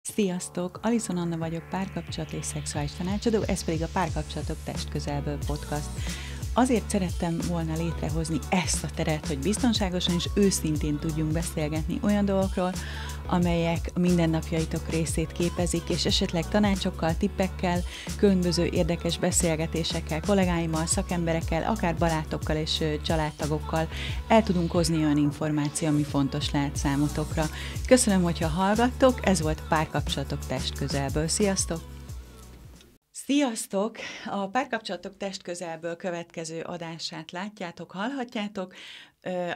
Sziasztok! Alison Anna vagyok, párkapcsolat és szexuális tanácsadó, ez pedig a Párkapcsolatok Testközelből podcast. Azért szerettem volna létrehozni ezt a teret, hogy biztonságosan és őszintén tudjunk beszélgetni olyan dolgokról, amelyek a mindennapjaitok részét képezik, és esetleg tanácsokkal, tippekkel, különböző érdekes beszélgetésekkel, kollégáimmal, szakemberekkel, akár barátokkal és családtagokkal el tudunk hozni olyan információ, ami fontos lehet számotokra. Köszönöm, hogyha hallgattok, ez volt a Párkapcsolatok Testközelből. Sziasztok! Sziasztok! A Párkapcsolatok Testközelből következő adását látjátok, hallhatjátok.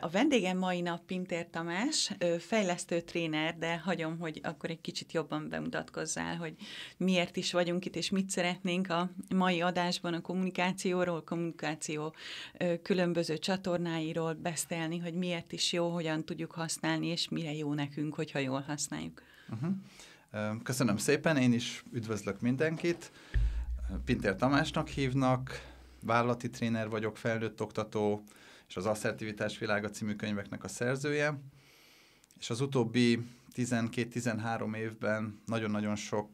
A vendégem mai nap Pintér Tamás, fejlesztő tréner, de hagyom, hogy akkor egy kicsit jobban bemutatkozzál, hogy miért is vagyunk itt, és mit szeretnénk a mai adásban a kommunikációról, kommunikáció különböző csatornáiról beszélni, hogy miért is jó, hogyan tudjuk használni, és mire jó nekünk, hogyha jól használjuk. Köszönöm szépen, én is üdvözlök mindenkit. Pintér Tamásnak hívnak, vállalati tréner vagyok, felnőtt oktató, és az Asszertivitás világa című könyveknek a szerzője. És az utóbbi 12-13 évben nagyon-nagyon sok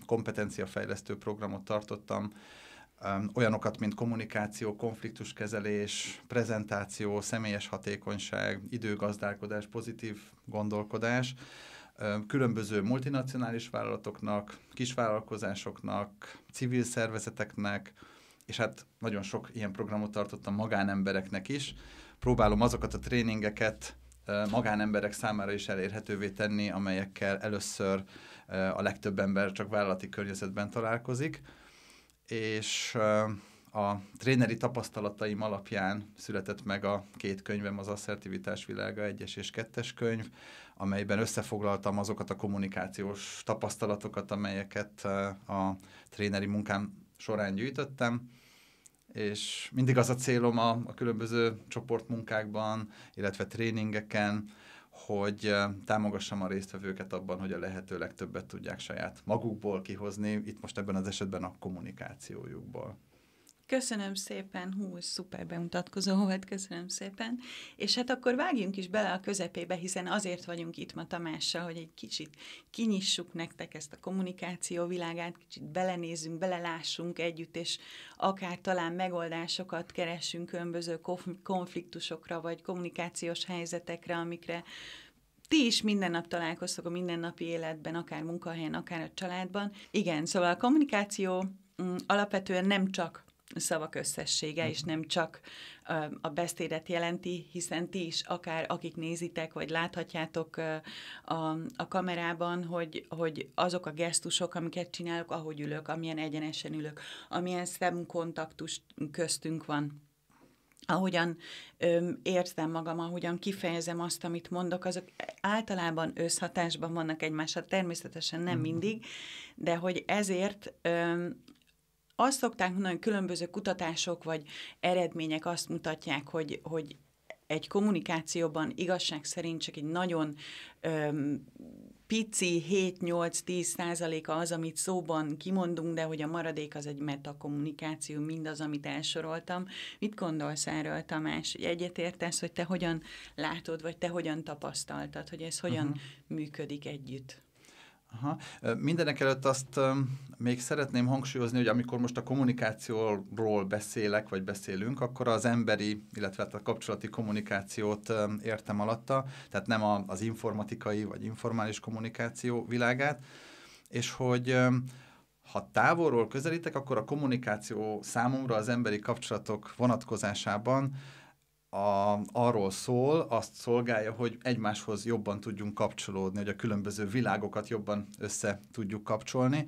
kompetenciafejlesztő programot tartottam, olyanokat, mint kommunikáció, konfliktuskezelés, prezentáció, személyes hatékonyság, időgazdálkodás, pozitív gondolkodás, különböző multinacionális vállalatoknak, kisvállalkozásoknak, civil szervezeteknek, és hát nagyon sok ilyen programot tartottam magánembereknek is. Próbálom azokat a tréningeket magánemberek számára is elérhetővé tenni, amelyekkel először a legtöbb ember csak vállalati környezetben találkozik, és a tréneri tapasztalataim alapján született meg a 2 könyvem, az Asszertivitás világa 1-es és 2-es könyv, amelyben összefoglaltam azokat a kommunikációs tapasztalatokat, amelyeket a tréneri munkám során gyűjtöttem, és mindig az a célom a különböző csoportmunkákban, illetve tréningeken, hogy támogassam a résztvevőket abban, hogy a lehető legtöbbet tudják saját magukból kihozni, itt most ebben az esetben a kommunikációjukból. Köszönöm szépen, szuper bemutatkozó volt, köszönöm szépen. És hát akkor vágjunk is bele a közepébe, hiszen azért vagyunk itt ma Tamással, hogy egy kicsit kinyissuk nektek ezt a kommunikáció világát, kicsit belenézzünk, belelássunk együtt, és akár talán megoldásokat keressünk különböző konfliktusokra, vagy kommunikációs helyzetekre, amikre ti is minden nap találkoztok a mindennapi életben, akár munkahelyen, akár a családban. Igen, szóval a kommunikáció alapvetően nem csak szavak összessége, és nem csak a jelenti, hiszen ti is akár akik nézitek, vagy láthatjátok a kamerában, hogy azok a gesztusok, amiket csinálok, ahogy ülök, amilyen egyenesen ülök, amilyen szemkontaktus köztünk van, ahogyan érzem magam, ahogyan kifejezem azt, amit mondok, azok általában összhatásban vannak egymással, természetesen nem mindig, de hogy ezért azt szokták mondani, hogy különböző kutatások vagy eredmények azt mutatják, hogy egy kommunikációban igazság szerint csak egy nagyon pici 7-8-10% az, amit szóban kimondunk, de hogy a maradék az egy metakommunikáció, mindaz, amit elsoroltam. Mit gondolsz erről, Tamás? Egyetértesz, hogy te hogyan látod, vagy te hogyan tapasztaltad, hogy ez hogyan működik együtt? Mindenek előtt azt még szeretném hangsúlyozni, hogy amikor most a kommunikációról beszélek, vagy beszélünk, akkor az emberi, illetve a kapcsolati kommunikációt értem alatta, tehát nem az informatikai, vagy informális kommunikáció világát, és hogy ha távolról közelítek, akkor a kommunikáció számomra az emberi kapcsolatok vonatkozásában arról szól, azt szolgálja, hogy egymáshoz jobban tudjunk kapcsolódni, hogy a különböző világokat jobban össze tudjuk kapcsolni,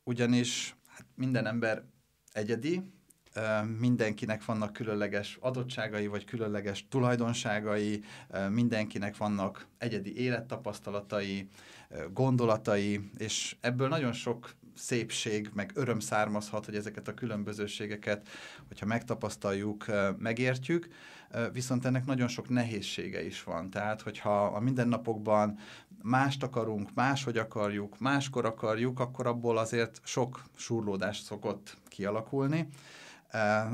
ugyanis minden ember egyedi, mindenkinek vannak különleges adottságai, vagy különleges tulajdonságai, mindenkinek vannak egyedi élettapasztalatai, gondolatai, és ebből nagyon sok szépség, meg öröm származhat, hogy ezeket a különbözőségeket, hogyha megtapasztaljuk, megértjük, viszont ennek nagyon sok nehézsége is van. Tehát, hogyha a mindennapokban mást akarunk, máshogy akarjuk, máskor akarjuk, akkor abból azért sok surlódás szokott kialakulni,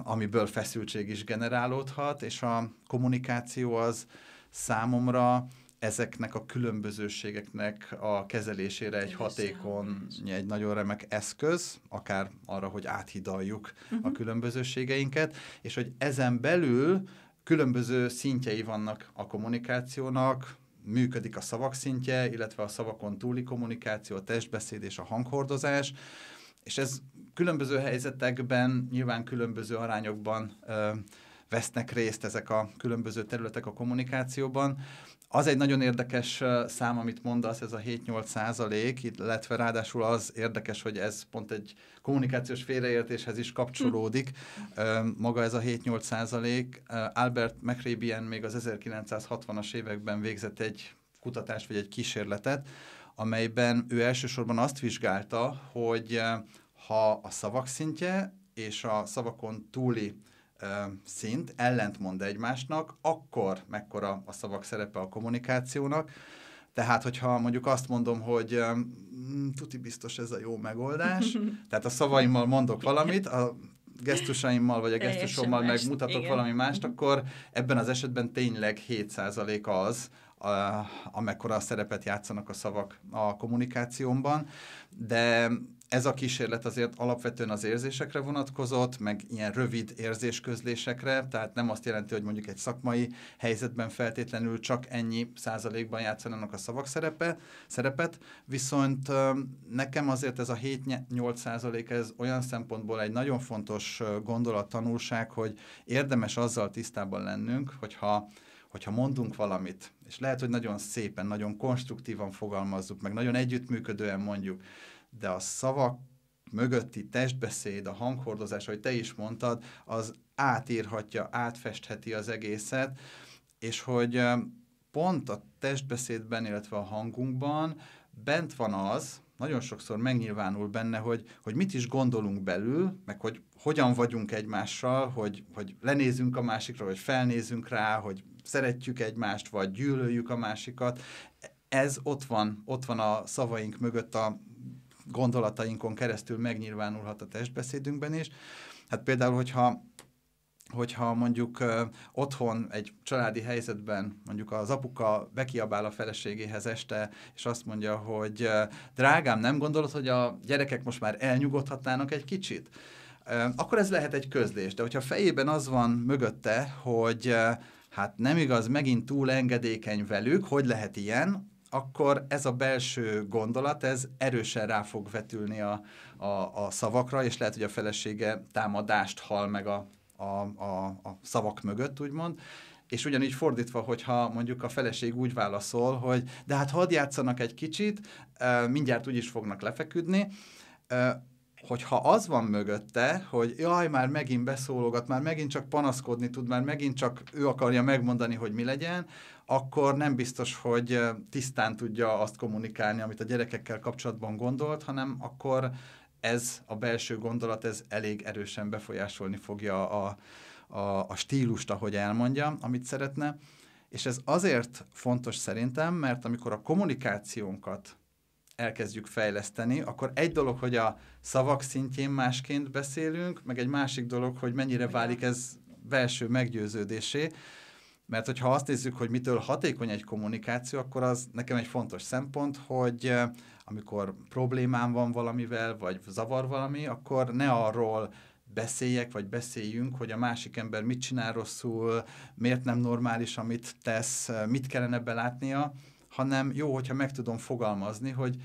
amiből feszültség is generálódhat, és a kommunikáció az számomra ezeknek a különbözőségeknek a kezelésére egy hatékony, egy nagyon remek eszköz, akár arra, hogy áthidaljuk a különbözőségeinket, és hogy ezen belül különböző szintjei vannak a kommunikációnak, működik a szavak szintje, illetve a szavakon túli kommunikáció, a testbeszéd és a hanghordozás, és ez különböző helyzetekben, nyilván különböző arányokban vesznek részt ezek a különböző területek a kommunikációban. Az egy nagyon érdekes szám, amit mondasz, ez a 7-8%, illetve ráadásul az érdekes, hogy ez pont egy kommunikációs félreértéshez is kapcsolódik. Maga ez a 7-8%. Albert McRae még az 1960-as években végzett egy kutatást, vagy egy kísérletet, amelyben ő elsősorban azt vizsgálta, hogy ha a szavak szintje és a szavakon túli szint ellentmond egymásnak, akkor mekkora a szavak szerepe a kommunikációnak. Tehát, hogyha mondjuk azt mondom, hogy tuti biztos ez a jó megoldás, tehát a szavaimmal mondok valamit, a gesztusaimmal vagy a gesztusommal megmutatok valami mást, akkor ebben az esetben tényleg 7% az, amekkora szerepet játszanak a szavak a kommunikációmban, de ez a kísérlet azért alapvetően az érzésekre vonatkozott, meg ilyen rövid érzésközlésekre, tehát nem azt jelenti, hogy mondjuk egy szakmai helyzetben feltétlenül csak ennyi százalékban játszanának a szavak szerepet, viszont nekem azért ez a 7-8%, ez olyan szempontból egy nagyon fontos gondolattanulság, hogy érdemes azzal tisztában lennünk, hogyha mondunk valamit, és lehet, hogy nagyon szépen, nagyon konstruktívan fogalmazzuk, meg nagyon együttműködően mondjuk, de a szavak mögötti testbeszéd, a hanghordozás, ahogy te is mondtad, az átírhatja, átfestheti az egészet, és hogy pont a testbeszédben, illetve a hangunkban bent van az, nagyon sokszor megnyilvánul benne, hogy mit is gondolunk belül, meg hogy hogyan vagyunk egymással, hogy lenézünk a másikra, vagy felnézünk rá, hogy szeretjük egymást, vagy gyűlöljük a másikat. Ez ott van a szavaink mögött, a gondolatainkon keresztül megnyilvánulhat a testbeszédünkben is. Hát például, hogyha mondjuk otthon egy családi helyzetben mondjuk az apuka bekiabál a feleségéhez este, és azt mondja, hogy drágám, nem gondolod, hogy a gyerekek most már elnyugodhatnának egy kicsit? Akkor ez lehet egy közlés, de hogyha fejében az van mögötte, hogy hát nem igaz, megint túl engedékeny velük, hogy lehet ilyen, akkor ez a belső gondolat, ez erősen rá fog vetülni a szavakra, és lehet, hogy a felesége támadást hall meg a szavak mögött, úgymond. És ugyanígy fordítva, hogyha mondjuk a feleség úgy válaszol, hogy de hát hadd játszanak egy kicsit, mindjárt úgy is fognak lefeküdni, hogyha az van mögötte, hogy jaj, már megint beszólogat, már megint csak panaszkodni tud, már megint csak ő akarja megmondani, hogy mi legyen, akkor nem biztos, hogy tisztán tudja azt kommunikálni, amit a gyerekekkel kapcsolatban gondolt, hanem akkor ez a belső gondolat, ez elég erősen befolyásolni fogja a stílust, ahogy elmondja, amit szeretne. És ez azért fontos szerintem, mert amikor a kommunikációnkat elkezdjük fejleszteni, akkor egy dolog, hogy a szavak szintjén másként beszélünk, meg egy másik dolog, hogy mennyire válik ez belső meggyőződésé, mert hogyha azt nézzük, hogy mitől hatékony egy kommunikáció, akkor az nekem egy fontos szempont, hogy amikor problémám van valamivel, vagy zavar valami, akkor ne arról beszéljek, vagy beszéljünk, hogy a másik ember mit csinál rosszul, miért nem normális, amit tesz, mit kellene belátnia, hanem jó, hogyha meg tudom fogalmazni, hogy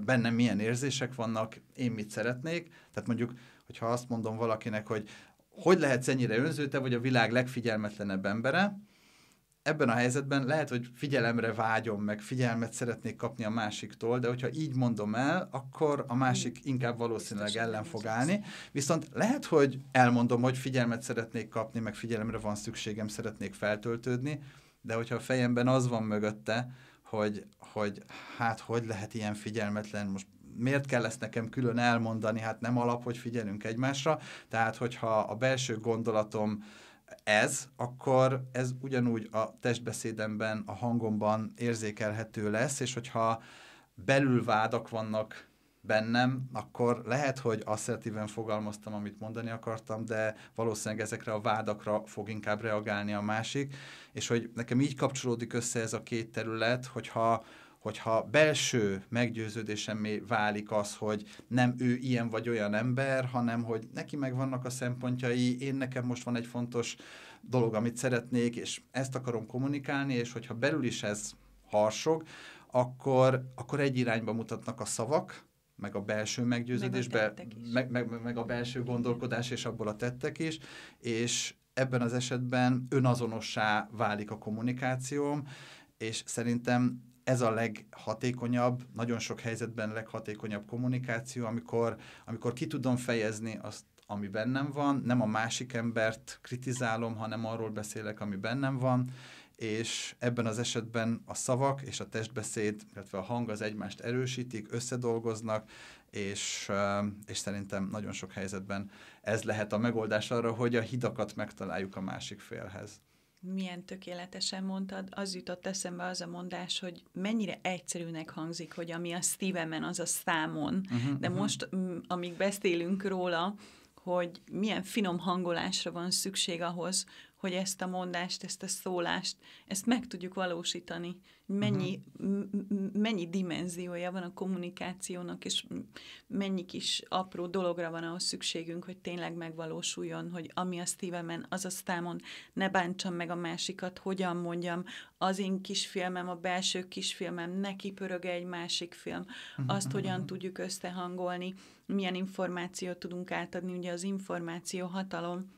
bennem milyen érzések vannak, én mit szeretnék. Tehát mondjuk, hogyha azt mondom valakinek, hogy lehetsz ennyire önző, te vagy a világ legfigyelmetlenebb embere, ebben a helyzetben lehet, hogy figyelemre vágyom, meg figyelmet szeretnék kapni a másiktól, de hogyha így mondom el, akkor a másik inkább valószínűleg ellen fog állni. Viszont lehet, hogy elmondom, hogy figyelmet szeretnék kapni, meg figyelemre van szükségem, szeretnék feltöltődni, de hogyha a fejemben az van mögötte, hogy hát hogy lehet ilyen figyelmetlen, most miért kell ezt nekem külön elmondani, hát nem alap, hogy figyelünk egymásra, tehát hogyha a belső gondolatom akkor ez ugyanúgy a testbeszédemben, a hangomban érzékelhető lesz, és hogyha belül vádak vannak bennem, akkor lehet, hogy asszertíven fogalmaztam, amit mondani akartam, de valószínűleg ezekre a vádakra fog inkább reagálni a másik, és hogy nekem így kapcsolódik össze ez a két terület, hogyha belső meggyőződésemmé válik az, hogy nem ő ilyen vagy olyan ember, hanem hogy neki megvannak a szempontjai, én nekem most van egy fontos dolog, amit szeretnék, és ezt akarom kommunikálni, és hogyha belül is ez harsog, akkor egy irányba mutatnak a szavak, meg a belső meggyőződés, meg a belső gondolkodás, és abból a tettek is, és ebben az esetben önazonossá válik a kommunikációm, és szerintem ez a leghatékonyabb, nagyon sok helyzetben leghatékonyabb kommunikáció, amikor ki tudom fejezni azt, ami bennem van, nem a másik embert kritizálom, hanem arról beszélek, ami bennem van, és ebben az esetben a szavak és a testbeszéd, illetve a hang az egymást erősítik, összedolgoznak, és szerintem nagyon sok helyzetben ez lehet a megoldás arra, hogy a hidakat megtaláljuk a másik félhez. Milyen tökéletesen mondtad, az jutott eszembe az a mondás, hogy mennyire egyszerűnek hangzik, hogy ami a szívemen, az a számon. De most, amíg beszélünk róla, hogy milyen finom hangolásra van szükség ahhoz, hogy ezt a mondást, ezt a szólást, ezt meg tudjuk valósítani. Mennyi dimenziója van a kommunikációnak, és mennyi kis apró dologra van ahhoz szükségünk, hogy tényleg megvalósuljon, hogy ami a szívemen, az a számon, ne bántsam meg a másikat, hogyan mondjam, az én kisfilmem, a belső kisfilmem, ne kipörög egy másik film, azt hogyan tudjuk összehangolni, milyen információt tudunk átadni, ugye az információ hatalom,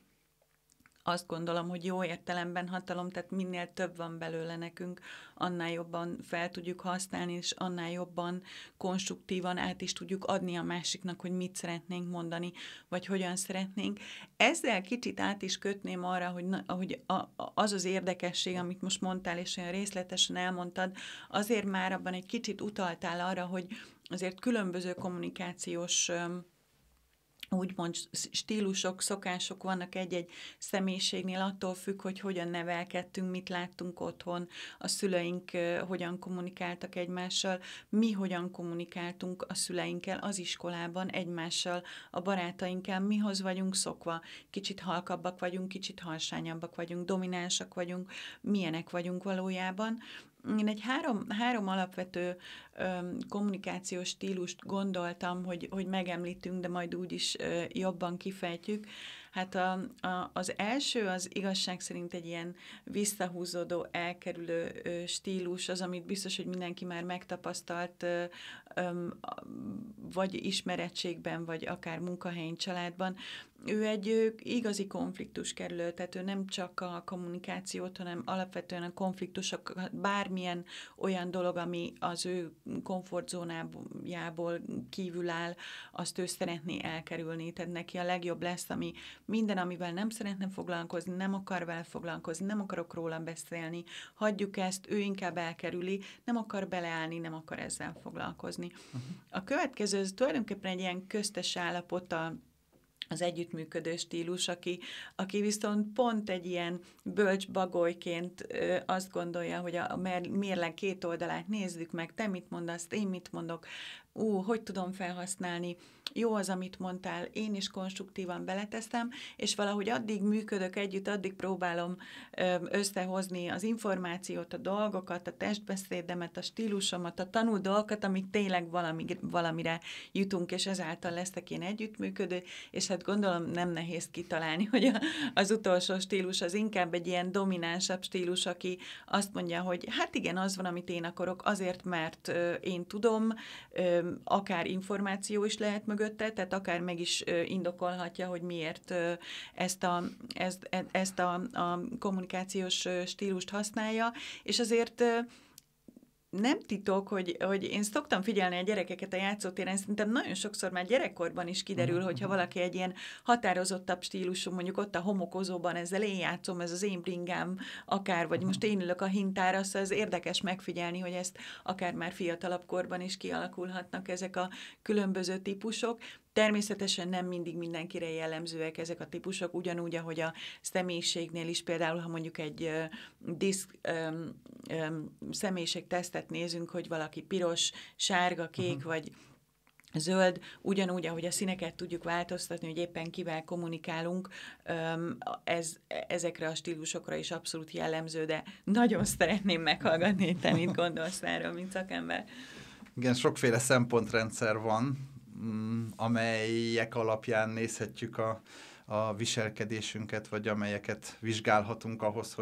azt gondolom, hogy jó értelemben hatalom, tehát minél több van belőle nekünk, annál jobban fel tudjuk használni, és annál jobban konstruktívan át is tudjuk adni a másiknak, hogy mit szeretnénk mondani, vagy hogyan szeretnénk. Ezzel kicsit át is kötném arra, hogy az az érdekesség, amit most mondtál, és olyan részletesen elmondtad, azért már abban egy kicsit utaltál arra, hogy azért különböző kommunikációs úgymond stílusok, szokások vannak egy-egy személyiségnél, attól függ, hogy hogyan nevelkedtünk, mit láttunk otthon, a szüleink hogyan kommunikáltak egymással, mi hogyan kommunikáltunk a szüleinkkel az iskolában, egymással, a barátainkkel, mihoz vagyunk szokva, kicsit halkabbak vagyunk, kicsit halsányabbak vagyunk, dominánsak vagyunk, milyenek vagyunk valójában. Én egy három alapvető kommunikációs stílust gondoltam, hogy megemlítünk, de majd úgyis jobban kifejtjük. Hát az első az igazság szerint egy ilyen visszahúzódó, elkerülő stílus, az, amit biztos, hogy mindenki már megtapasztalt, vagy ismerettségben, vagy akár munkahelyen, családban. Ő egy igazi konfliktuskerülő, tehát ő nem csak a kommunikációt, hanem alapvetően a konfliktusok, bármilyen olyan dolog, ami az ő komfortzónájából kívül áll, azt ő szeretné elkerülni. Tehát neki a legjobb lesz, ami minden, amivel nem szeretne foglalkozni, nem akar vele foglalkozni, nem akarok róla beszélni, hagyjuk ezt, ő inkább elkerüli, nem akar beleállni, nem akar ezzel foglalkozni. A következő, ez tulajdonképpen egy ilyen köztes állapot az együttműködő stílus, aki viszont pont egy ilyen bölcs bagolyként azt gondolja, hogy a mérleg két oldalát nézzük meg, te mit mondasz, én mit mondok, hogy tudom felhasználni, jó az, amit mondtál, én is konstruktívan beleteszem, és valahogy addig működök együtt, addig próbálom összehozni az információt, a dolgokat, a testbeszédemet, a stílusomat, a tanult dolgokat, amik tényleg valamire jutunk, és ezáltal leszek én együttműködő, és hát gondolom nem nehéz kitalálni, hogy az utolsó stílus az inkább egy ilyen dominánsabb stílus, aki azt mondja, hogy hát igen, az van, amit én akarok, azért, mert én tudom, akár információ is lehet mögötte, tehát akár meg is indokolhatja, hogy miért ezt a kommunikációs stílust használja, és azért nem titok, hogy én szoktam figyelni a gyerekeket a játszótéren, szerintem nagyon sokszor már gyerekkorban is kiderül, hogyha valaki egy ilyen határozottabb stílusú, mondjuk ott a homokozóban ezzel én játszom, ez az én bringám akár, vagy most én ülök a hintára, szóval ez érdekes megfigyelni, hogy ezt akár már fiatalabb korban is kialakulhatnak ezek a különböző típusok. Természetesen nem mindig mindenkire jellemzőek ezek a típusok, ugyanúgy, ahogy a személyiségnél is, például, ha mondjuk egy személyiségtesztet nézünk, hogy valaki piros, sárga, kék vagy zöld, ugyanúgy, ahogy a színeket tudjuk változtatni, hogy éppen kivel kommunikálunk, ezekre a stílusokra is abszolút jellemző, de nagyon szeretném meghallgatni, hogy te mit gondolsz erről, mint szakember. Igen, sokféle szempontrendszer van, amelyek alapján nézhetjük a viselkedésünket, vagy amelyeket vizsgálhatunk ahhoz,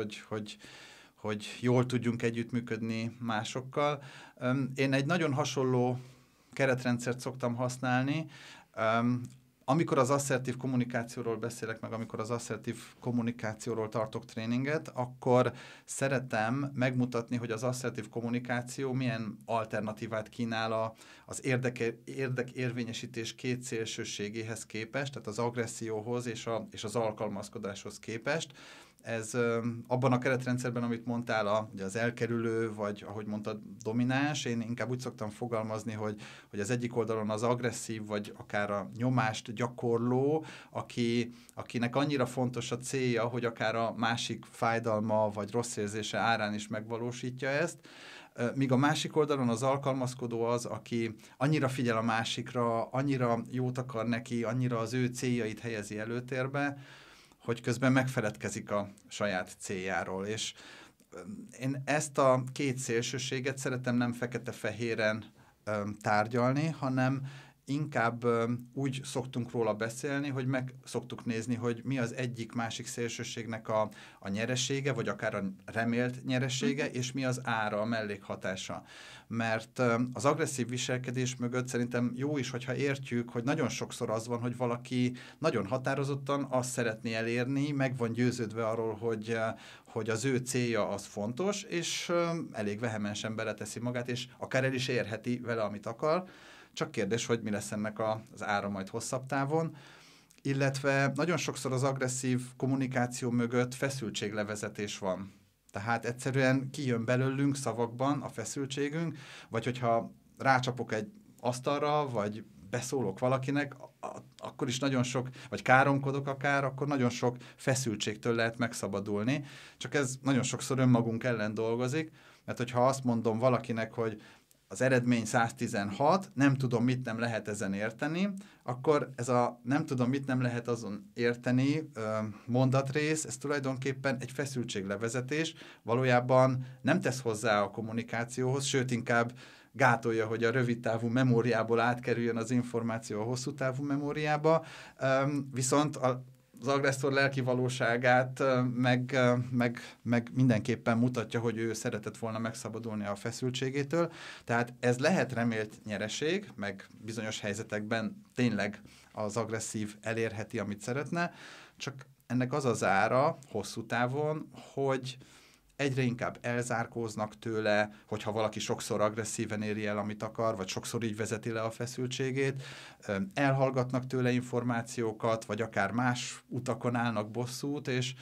hogy jól tudjunk együttműködni másokkal. Én egy nagyon hasonló keretrendszert szoktam használni. Amikor az asszertív kommunikációról beszélek, meg amikor az asszertív kommunikációról tartok tréninget, akkor szeretem megmutatni, hogy az asszertív kommunikáció milyen alternatívát kínál az érdekérvényesítés két szélsőségéhez képest, tehát az agresszióhoz és az alkalmazkodáshoz képest. Ez abban a keretrendszerben, amit mondtál, ugye az elkerülő, vagy ahogy mondtad, domináns, én inkább úgy szoktam fogalmazni, hogy az egyik oldalon az agresszív, vagy akár a nyomást gyakorló, akinek annyira fontos a célja, hogy akár a másik fájdalma, vagy rossz érzése árán is megvalósítja ezt, míg a másik oldalon az alkalmazkodó az, aki annyira figyel a másikra, annyira jót akar neki, annyira az ő céljait helyezi előtérbe, hogy közben megfeledkezik a saját céljáról. És én ezt a két szélsőséget szeretem nem fekete-fehéren tárgyalni, hanem inkább úgy szoktunk róla beszélni, hogy meg szoktuk nézni, hogy mi az egyik-másik szélsőségnek a nyeresége, vagy akár a remélt nyeresége, és mi az ára, a mellékhatása. Mert az agresszív viselkedés mögött szerintem jó is, hogyha értjük, hogy nagyon sokszor az van, hogy valaki nagyon határozottan azt szeretné elérni, meg van győződve arról, hogy az ő célja az fontos, és elég vehemensen beleteszi magát, és akár el is érheti vele, amit akar. Csak kérdés, hogy mi lesz ennek az ára majd hosszabb távon. Illetve nagyon sokszor az agresszív kommunikáció mögött feszültséglevezetés van. Tehát egyszerűen kijön belőlünk szavakban a feszültségünk, vagy hogyha rácsapok egy asztalra, vagy beszólok valakinek, akkor is nagyon sok, vagy káromkodok akár, akkor nagyon sok feszültségtől lehet megszabadulni. Csak ez nagyon sokszor önmagunk ellen dolgozik, mert hogyha azt mondom valakinek, hogy az eredmény 116, nem tudom, mit nem lehet ezen érteni, akkor ez a nem tudom, mit nem lehet azon érteni mondatrész, ez tulajdonképpen egy feszültséglevezetés, valójában nem tesz hozzá a kommunikációhoz, sőt inkább gátolja, hogy a rövidtávú memóriából átkerüljön az információ a hosszú távú memóriába, viszont az agresszor lelki valóságát meg mindenképpen mutatja, hogy ő szeretett volna megszabadulni a feszültségétől. Tehát ez lehet remélt nyereség, meg bizonyos helyzetekben tényleg az agresszív elérheti, amit szeretne, csak ennek az az ára hosszú távon, hogy egyre inkább elzárkóznak tőle, hogyha valaki sokszor agresszíven éri el, amit akar, vagy sokszor így vezeti le a feszültségét, elhallgatnak tőle információkat, vagy akár más utakon állnak bosszút, és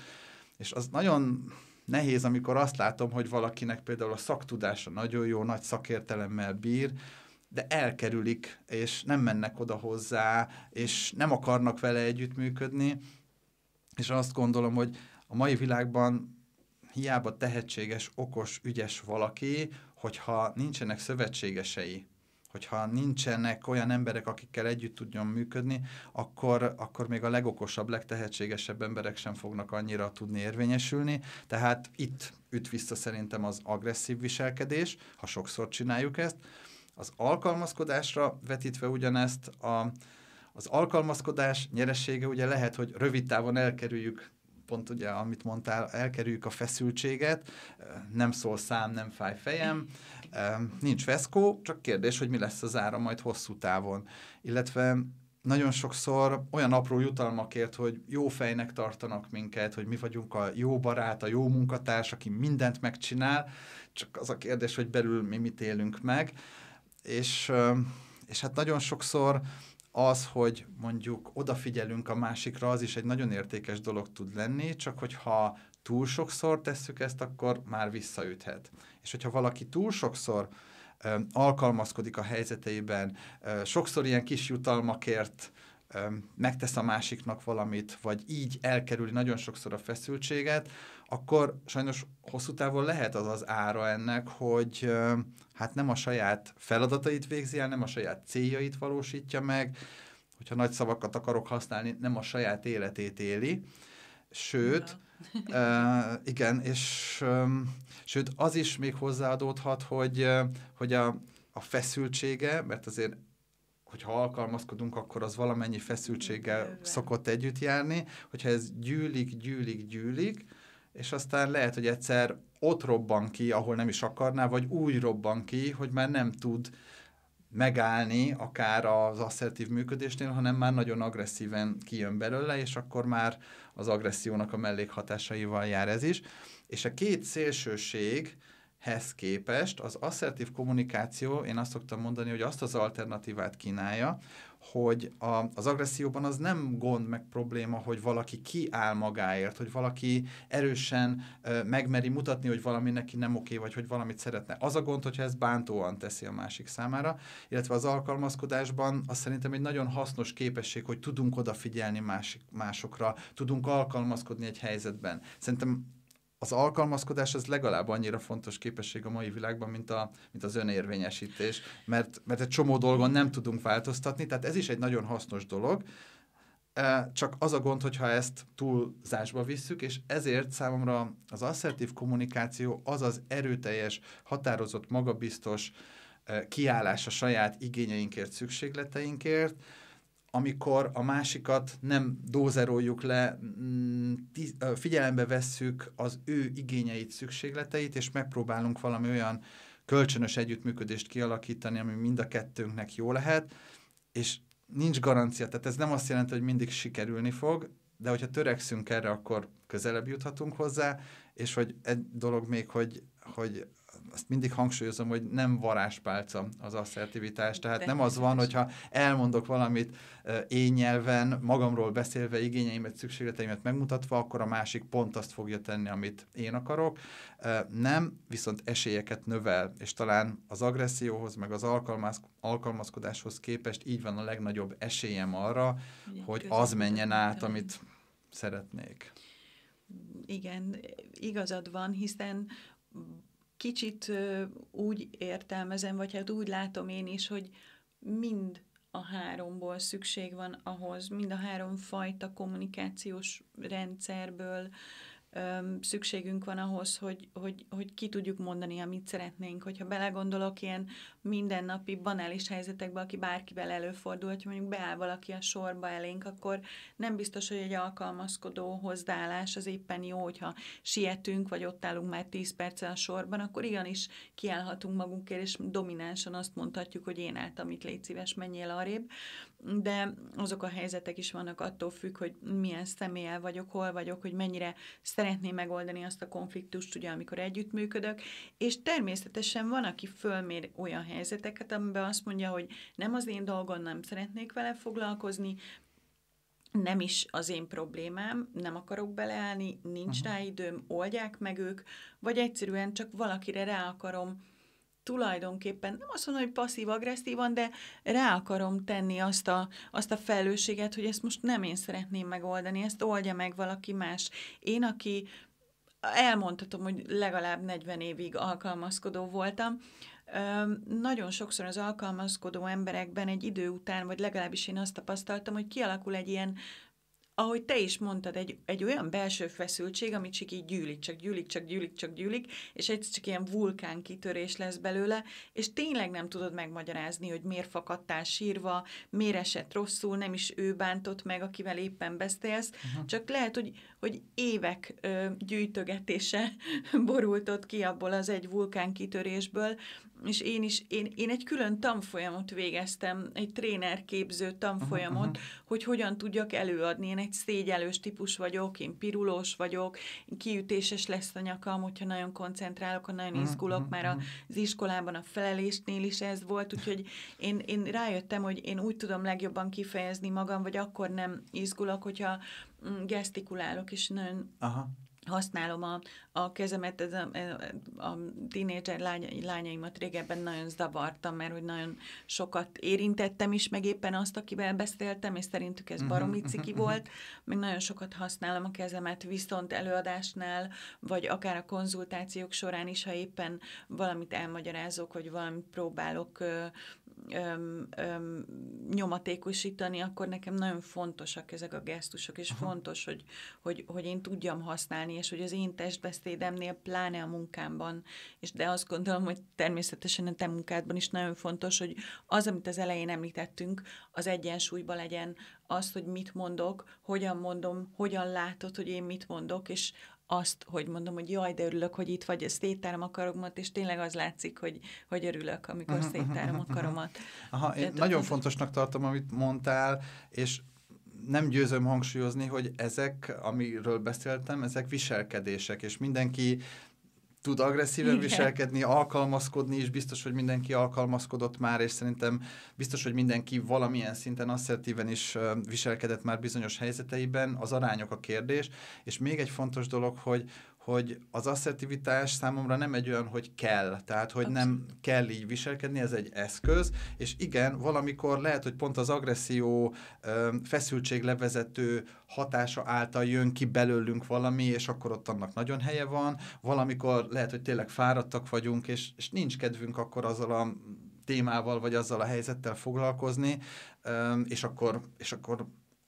az nagyon nehéz, amikor azt látom, hogy valakinek például a szaktudása nagyon jó, nagy szakértelemmel bír, de elkerülik, és nem mennek oda hozzá, és nem akarnak vele együttműködni, és azt gondolom, hogy a mai világban hiába tehetséges, okos, ügyes valaki, hogyha nincsenek szövetségesei, hogyha nincsenek olyan emberek, akikkel együtt tudjon működni, akkor még a legokosabb, legtehetségesebb emberek sem fognak annyira tudni érvényesülni. Tehát itt üt vissza szerintem az agresszív viselkedés, ha sokszor csináljuk ezt. Az alkalmazkodásra vetítve ugyanezt, az alkalmazkodás nyeresége ugye lehet, hogy rövid távon elkerüljük, pont ugye, amit mondtál, elkerüljük a feszültséget, nem szól szám, nem fáj fejem, nincs veszkó, csak kérdés, hogy mi lesz az ára majd hosszú távon. Illetve nagyon sokszor olyan apró jutalmakért, hogy jó fejnek tartanak minket, hogy mi vagyunk a jó barát, a jó munkatárs, aki mindent megcsinál, csak az a kérdés, hogy belül mi mit élünk meg. És hát nagyon sokszor az, hogy mondjuk odafigyelünk a másikra, az is egy nagyon értékes dolog tud lenni, csak hogyha túl sokszor tesszük ezt, akkor már visszaüthet. És hogyha valaki túl sokszor alkalmazkodik a helyzeteiben, sokszor ilyen kis jutalmakért megtesz a másiknak valamit, vagy így elkerüli nagyon sokszor a feszültséget, akkor sajnos hosszú távon lehet az ára ennek, hogy hát nem a saját feladatait végzi el, nem a saját céljait valósítja meg, hogyha nagy szavakat akarok használni, nem a saját életét éli, sőt, igen, és sőt, az is még hozzáadódhat, hogy a feszültsége, mert azért hogyha alkalmazkodunk, akkor az valamennyi feszültséggel szokott együtt járni, hogyha ez gyűlik, és aztán lehet, hogy egyszer ott robban ki, ahol nem is akarná, vagy úgy robban ki, hogy már nem tud megállni akár az asszertív működésnél, hanem már nagyon agresszíven kijön belőle, és akkor már az agressziónak a mellékhatásaival jár ez is. És a két szélsőséghez képest az asszertív kommunikáció, én azt szoktam mondani, hogy azt az alternatívát kínálja, hogy az agresszióban az nem gond meg probléma, hogy valaki kiáll magáért, hogy valaki erősen megmeri mutatni, hogy valami neki nem oké, vagy hogy valamit szeretne. Az a gond, hogyha ez bántóan teszi a másik számára, illetve az alkalmazkodásban az szerintem egy nagyon hasznos képesség, hogy tudunk odafigyelni másokra, tudunk alkalmazkodni egy helyzetben. Szerintem az alkalmazkodás az legalább annyira fontos képesség a mai világban, mint az önérvényesítés, mert egy csomó dolgon nem tudunk változtatni, tehát ez is egy nagyon hasznos dolog, csak az a gond, hogyha ezt túlzásba visszük, és ezért számomra az asszertív kommunikáció az az erőteljes, határozott, magabiztos kiállás a saját igényeinkért, szükségleteinkért, amikor a másikat nem dózeroljuk le, figyelembe vesszük az ő igényeit, szükségleteit, és megpróbálunk valami olyan kölcsönös együttműködést kialakítani, ami mind a kettőnknek jó lehet, és nincs garancia, tehát ez nem azt jelenti, hogy mindig sikerülni fog, de hogyha törekszünk erre, akkor közelebb juthatunk hozzá, és hogy egy dolog még, hogy azt mindig hangsúlyozom, hogy nem varázspálca az asszertivitás, tehát nem az van, hogyha elmondok valamit én nyelven, magamról beszélve, igényeimet, szükségleteimet megmutatva, akkor a másik pont azt fogja tenni, amit én akarok. Nem, viszont esélyeket növel, és talán az agresszióhoz, meg az alkalmazkodáshoz képest így van a legnagyobb esélyem arra, hogy az menjen át, amit szeretnék. Igen, igazad van, hiszen kicsit úgy értelmezem, vagy hát úgy látom én is, hogy mind a háromból szükség van ahhoz, mind a három fajta kommunikációs rendszerből szükségünk van ahhoz, hogy ki tudjuk mondani, amit szeretnénk. Hogyha belegondolok ilyen mindennapi banális helyzetekbe, aki bárkivel előfordul, hogy mondjuk beáll valaki a sorba elénk, akkor nem biztos, hogy egy alkalmazkodó hozzáállás az éppen jó, hogyha sietünk, vagy ott állunk már 10 perccel a sorban, akkor igenis kiállhatunk magunkért, és dominánsan azt mondhatjuk, hogy én álltam itt, légy szíves, menjél arrébb. De azok a helyzetek is vannak, attól függ, hogy milyen személlyel vagyok, hol vagyok, hogy mennyire szeretném megoldani azt a konfliktust, ugye, amikor együttműködök, és természetesen van, aki fölmér olyan helyzeteket, amiben azt mondja, hogy nem az én dolgom, nem szeretnék vele foglalkozni, nem is az én problémám, nem akarok beleállni, nincs rá időm, oldják meg ők, vagy egyszerűen csak valakire rá akarom tulajdonképpen, nem azt mondom, hogy passzív-agresszívan, de rá akarom tenni azt a felelősséget, hogy ezt most nem én szeretném megoldani, ezt oldja meg valaki más. Én, aki elmondhatom, hogy legalább 40 évig alkalmazkodó voltam, nagyon sokszor az alkalmazkodó emberekben egy idő után, vagy legalábbis én azt tapasztaltam, hogy kialakul egy ilyen, ahogy te is mondtad, egy olyan belső feszültség, ami csak így gyűlik, és egyszer csak ilyen vulkánkitörés lesz belőle, és tényleg nem tudod megmagyarázni, hogy miért fakadtál sírva, miért esett rosszul, nem is ő bántott meg, akivel éppen beszélsz, csak lehet, hogy évek gyűjtögetése borult ott ki abból az egy vulkánkitörésből, és én egy külön tanfolyamot végeztem, egy trénerképző tanfolyamot, hogy hogyan tudjak előadni. Én egy szégyellős típus vagyok, én pirulós vagyok, kiütéses lesz a nyakam, hogyha nagyon koncentrálok, ha nagyon izgulok, már az iskolában a felelésnél is ez volt, úgyhogy én rájöttem, hogy én úgy tudom legjobban kifejezni magam, vagy akkor nem izgulok, hogyha gesztikulálok, és nagyon használom a kezemet, a tínédzser lányaimat régebben nagyon zavartam, mert hogy nagyon sokat érintettem is, meg éppen azt, akivel beszéltem, és szerintük ez baromi ciki volt, meg nagyon sokat használom a kezemet, viszont előadásnál, vagy akár a konzultációk során is, ha éppen valamit elmagyarázok, vagy valamit próbálok nyomatékosítani, akkor nekem nagyon fontosak ezek a gesztusok, és fontos, hogy én tudjam használni, és hogy az én testbeszédemnél, pláne a munkámban, de azt gondolom, hogy természetesen a te munkádban is nagyon fontos, hogy az, amit az elején említettünk, az egyensúlyban legyen az, hogy mit mondok, hogyan látod, hogy én mit mondok, és azt, hogy mondom, hogy jaj, de örülök, hogy itt vagy, széttárom a karomat, és tényleg az látszik, hogy örülök, amikor széttárom a karomat. Én nagyon fontosnak tartom, amit mondtál, és nem győzöm hangsúlyozni, hogy ezek, amiről beszéltem, ezek viselkedések, és mindenki tud agresszíven viselkedni, alkalmazkodni is, biztos, hogy mindenki alkalmazkodott már, és szerintem biztos, hogy mindenki valamilyen szinten asszertíven is viselkedett már bizonyos helyzeteiben, az arányok a kérdés, és még egy fontos dolog, hogy az asszertivitás számomra nem egy olyan, hogy kell, tehát hogy nem kell így viselkedni, ez egy eszköz, és igen, valamikor lehet, hogy pont az agresszió feszültséglevezető hatása által jön ki belőlünk valami, és akkor ott annak nagyon helye van, valamikor lehet, hogy tényleg fáradtak vagyunk, és nincs kedvünk akkor azzal a témával, vagy azzal a helyzettel foglalkozni, és akkor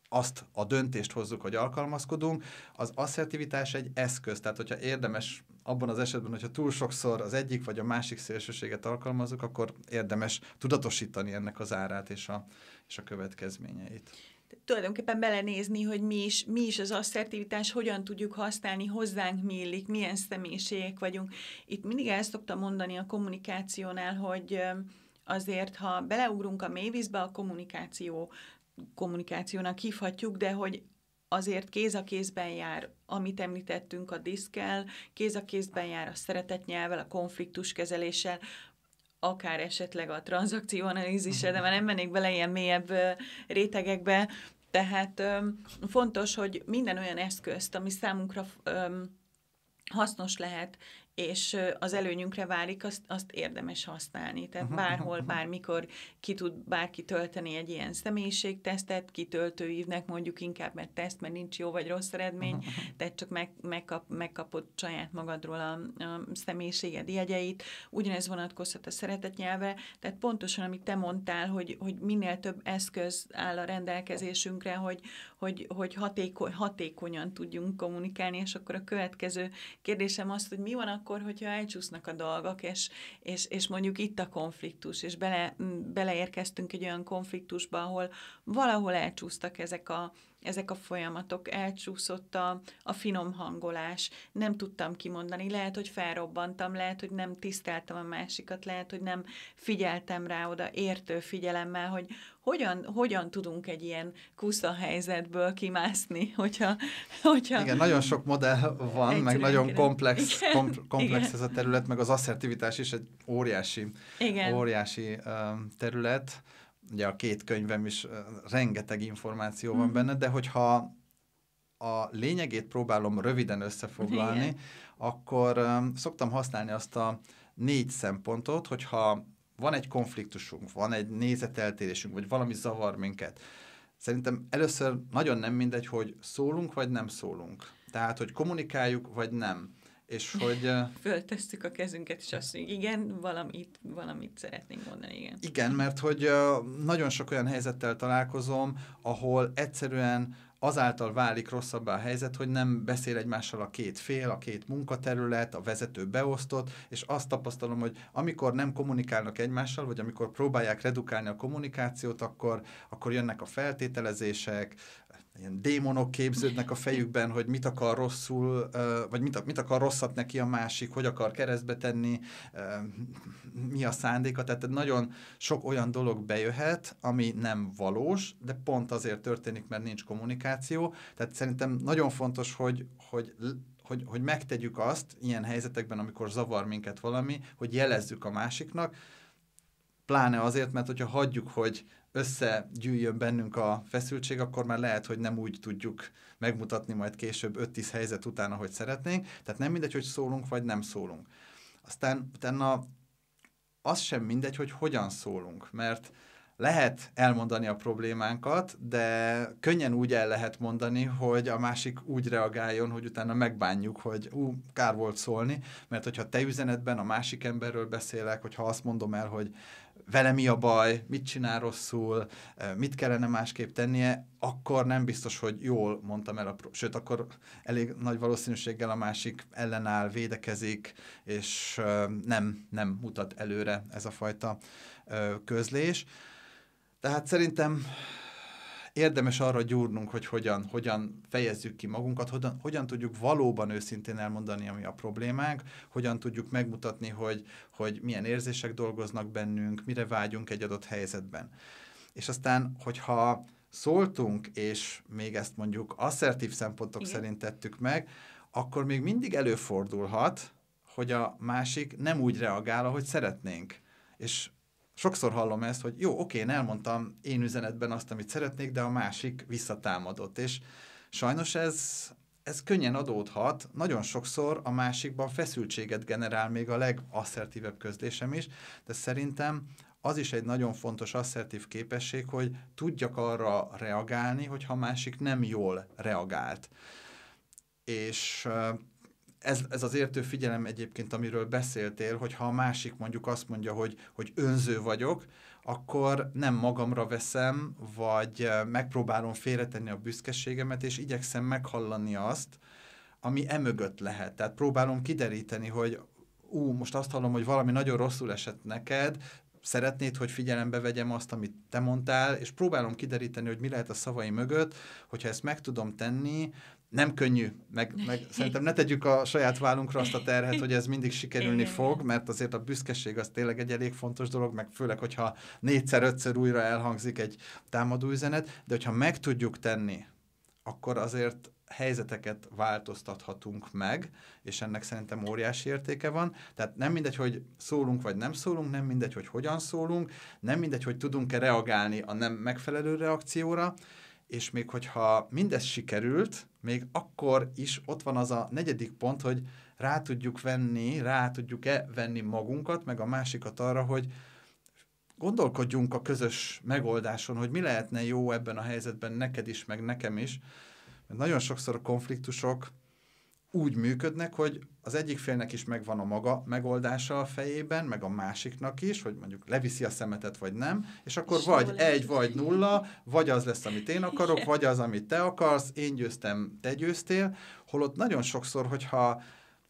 azt a döntést hozzuk, hogy alkalmazkodunk. Az asszertivitás egy eszköz, tehát hogyha érdemes abban az esetben, hogyha túl sokszor az egyik vagy a másik szélsőséget alkalmazzuk, akkor érdemes tudatosítani ennek az árát és a következményeit. Tulajdonképpen belenézni, hogy mi is az asszertivitás, hogyan tudjuk használni, hozzánk mi illik, milyen személyiségek vagyunk. Itt mindig el szoktam mondani a kommunikációnál, hogy azért, ha beleugrunk a mélyvízbe, a kommunikációnak hívhatjuk, de hogy azért kéz a kézben jár, amit említettünk a diszkkel, kéz a kézben jár a szeretetnyelvvel, a konfliktuskezeléssel, akár esetleg a tranzakcióanalízissel, de már nem mennék bele ilyen mélyebb rétegekbe. Tehát fontos, hogy minden olyan eszközt, ami számunkra hasznos lehet, és az előnyünkre válik, azt érdemes használni. Tehát bárhol, bármikor ki tud bárki tölteni egy ilyen személyiségtesztet, kitöltőívnek mondjuk inkább, mert teszt, mert nincs jó vagy rossz eredmény, tehát csak megkapod saját magadról a személyiséged jegyeit. Ugyanez vonatkozhat a szeretetnyelvre, tehát pontosan, amit te mondtál, hogy minél több eszköz áll a rendelkezésünkre, hogy hatékonyan tudjunk kommunikálni, és akkor a következő kérdésem az, hogy mi van akkor, hogyha elcsúsznak a dolgok, és mondjuk itt a konfliktus, és beleérkeztünk egy olyan konfliktusba, ahol valahol elcsúsztak ezek a folyamatok, elcsúszott a finom hangolás, nem tudtam kimondani, lehet, hogy felrobbantam, lehet, hogy nem tiszteltem a másikat, lehet, hogy nem figyeltem rá oda értő figyelemmel, hogy hogyan tudunk egy ilyen kusza helyzetből kimászni, hogyha... Igen, nagyon sok modell van, meg nagyon komplex ez a terület, meg az asszertivitás is egy óriási terület. Ugye a két könyvem is rengeteg információ van benne, de hogyha a lényegét próbálom röviden összefoglalni, akkor szoktam használni azt a 4 szempontot, hogyha van egy konfliktusunk, van egy nézeteltérésünk, vagy valami zavar minket. Szerintem először nagyon nem mindegy, hogy szólunk, vagy nem szólunk. Tehát, hogy kommunikáljuk, vagy nem. És hogy... Föltesszük a kezünket, és azt mondjuk, igen, valamit szeretnénk mondani, igen. Igen, mert hogy nagyon sok olyan helyzettel találkozom, ahol egyszerűen azáltal válik rosszabbá a helyzet, hogy nem beszél egymással a két fél, a két munkaterület, a vezető beosztott, és azt tapasztalom, hogy amikor nem kommunikálnak egymással, vagy amikor próbálják redukálni a kommunikációt, akkor jönnek a feltételezések, ilyen démonok képződnek a fejükben, hogy mit akar rosszul, vagy mit akar rosszat neki a másik, hogy akar keresztbe tenni, mi a szándéka. Tehát nagyon sok olyan dolog bejöhet, ami nem valós, de pont azért történik, mert nincs kommunikáció. Tehát szerintem nagyon fontos, hogy megtegyük azt ilyen helyzetekben, amikor zavar minket valami, hogy jelezzük a másiknak, Pláne azért, mert hogyha hagyjuk, hogy összegyűjjön bennünk a feszültség, akkor már lehet, hogy nem úgy tudjuk megmutatni majd később 5-10 helyzet után, ahogy szeretnénk. Tehát nem mindegy, hogy szólunk, vagy nem szólunk. Aztán utána az sem mindegy, hogy hogyan szólunk, mert lehet elmondani a problémánkat, de könnyen úgy el lehet mondani, hogy a másik úgy reagáljon, hogy utána megbánjuk, hogy kár volt szólni, mert hogyha te üzenetben a másik emberről beszélek, hogyha azt mondom el, hogy vele mi a baj, mit csinál rosszul, mit kellene másképp tennie, akkor nem biztos, hogy jól mondtam el, sőt, akkor elég nagy valószínűséggel a másik ellenáll, védekezik, és nem mutat előre ez a fajta közlés. Tehát szerintem érdemes arra gyúrnunk, hogy hogyan fejezzük ki magunkat, hogyan tudjuk valóban őszintén elmondani, ami a problémánk, hogyan tudjuk megmutatni, hogy milyen érzések dolgoznak bennünk, mire vágyunk egy adott helyzetben. És aztán, hogyha szóltunk, és még ezt mondjuk asszertív szempontok szerint tettük meg, akkor még mindig előfordulhat, hogy a másik nem úgy reagál, ahogy szeretnénk. És sokszor hallom ezt, hogy jó, oké, én elmondtam én üzenetben azt, amit szeretnék, de a másik visszatámadott. És sajnos ez könnyen adódhat. Nagyon sokszor a másikban feszültséget generál még a legasszertívebb közlésem is, de szerintem az is egy nagyon fontos asszertív képesség, hogy tudjak arra reagálni, hogyha a másik nem jól reagált. És ez az értő figyelem egyébként, amiről beszéltél, hogy ha a másik mondjuk azt mondja, hogy önző vagyok, akkor nem magamra veszem, vagy megpróbálom félretenni a büszkeségemet, és igyekszem meghallani azt, ami emögött lehet. Tehát próbálom kideríteni, hogy most azt hallom, hogy valami nagyon rosszul esett neked, szeretnéd, hogy figyelembe vegyem azt, amit te mondtál, és próbálom kideríteni, hogy mi lehet a szavai mögött, hogyha ezt meg tudom tenni, nem könnyű, meg szerintem ne tegyük a saját vállunkra azt a terhet, hogy ez mindig sikerülni fog, mert azért a büszkeség az tényleg egy elég fontos dolog, meg főleg, hogyha 4-5-ször újra elhangzik egy támadó üzenet, de hogyha meg tudjuk tenni, akkor azért helyzeteket változtathatunk meg, és ennek szerintem óriási értéke van. Tehát nem mindegy, hogy szólunk vagy nem szólunk, nem mindegy, hogy hogyan szólunk, nem mindegy, hogy tudunk-e reagálni a nem megfelelő reakcióra, és még hogyha mindez sikerült, még akkor is ott van az a 4. pont, hogy rá tudjuk-e venni magunkat, meg a másikat arra, hogy gondolkodjunk a közös megoldáson, hogy mi lehetne jó ebben a helyzetben neked is, meg nekem is. Mert nagyon sokszor a konfliktusok úgy működnek, hogy az egyik félnek is megvan a maga megoldása a fejében, meg a másiknak is, hogy mondjuk leviszi a szemetet, vagy nem, és akkor és vagy 1, vagy 0, vagy az lesz, amit én akarok, vagy az, amit te akarsz, én győztem, te győztél, holott nagyon sokszor,